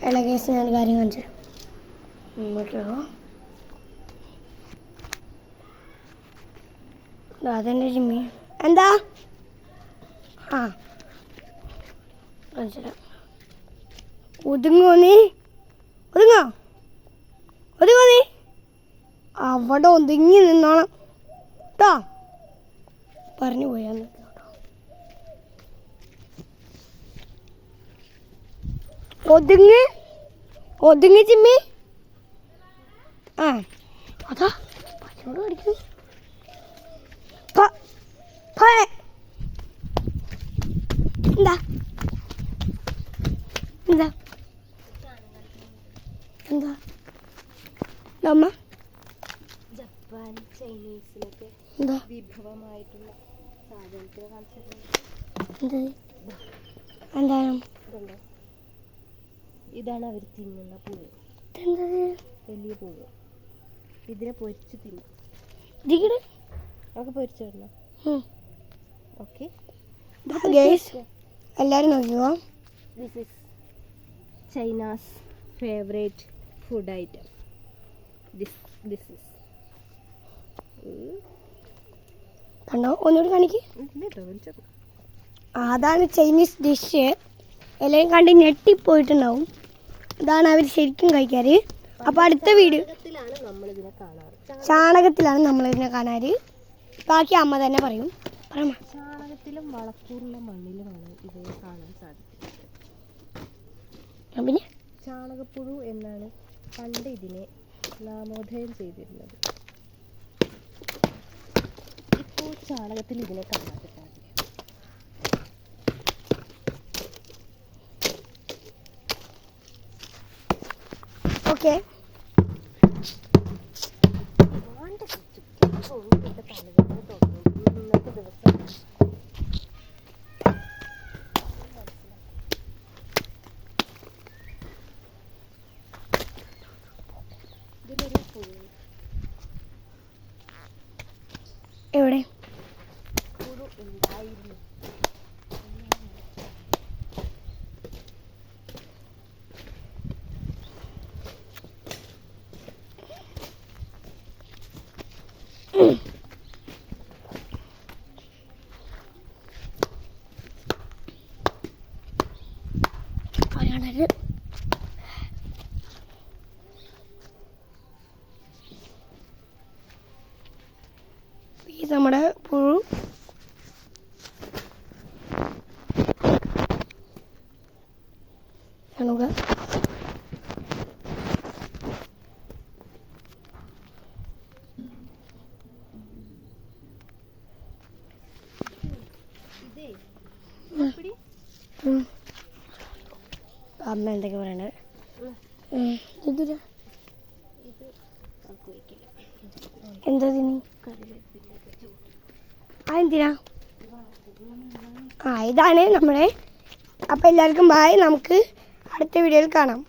എടാ കേസ് ഞാൻ കാര്യം കാണിച്ചു അതെൻ്റെ ജിമ്മി എന്താ ആ മനസ്സിലാം ഒതുങ്ങോ നീ ഒതുങ്ങോ ഒതുങ്ങോ നീ അവിടെ ഒതുങ്ങി നിന്നോണം കേട്ടോ പറഞ്ഞു പോയാന്ന് ഒതുങ്ങ് ഒതുങ്ങി ചിമ്മി ആ അതാ പച്ചോട് കടിക്കുന്നു എന്താ എന്താ എന്താ അമ്മ ജപ്പാൻ ചൈനീസിലൊക്കെ എന്താ വിഭവമായിട്ടുള്ള സാധനത്തിന് കാണിച്ചിട്ടുണ്ട്. എന്താണ് ഇതുണ്ടോ? ഇതാണ് അവർ തിന്നുന്ന പൂവ്, വലിയ പൂവ്. ഇതിനെ പൊരിച്ച് തിന്നും. നമുക്ക് പൊരിച്ചു തരണം. ഓക്കെ, എല്ലാവരും നോക്കിയോ. This is China's favourite food item. This is കണ്ടോ ഒന്നുകൂടി കാണിക്ക്. അതാണ് ചൈനീസ് ഡിഷ്. എല്ലാവരും കണ്ട് ഞെട്ടിപ്പോയിട്ടുണ്ടാവും. ഇതാണ് അവർ ശരിക്കും കഴിക്കാറ്. അപ്പോൾ അടുത്ത വീഡിയോ ചാണകത്തിലാണ് നമ്മളിതിനെ കാണാറ്. ബാക്കി അമ്മ തന്നെ പറയും. ചാണകത്തിലും വളക്കൂറുള്ള മണ്ണിലുമാണ് ഇവയെ കാണാൻ സാധിക്കുന്നത്. പിന്നെ ചാണകപ്പുഴു എന്നാണ് പണ്ട് ഇതിനെ നാമോദയം ചെയ്തിരുന്നത്. ഇപ്പോൾ ചാണകത്തിൽ ഇതിനെ കാണാൻ പറ്റാറില്ല. ഓക്കെ, ഇന്നത്തെ ദിവസം ഇതിലൊരു പുഴു എവിടെ പുഴു ഉണ്ടായിരുന്നു. ഈ നമ്മുടെ പുഴു കാണുക. അമ്മ എന്തൊക്കെ പറയണത്? എന്താ തിന്നി? അതെന്തിനാ? ഇതാണ് നമ്മളെ. അപ്പം എല്ലാവർക്കും ബായ്. നമുക്ക് അടുത്ത വീഡിയോയിൽ കാണാം.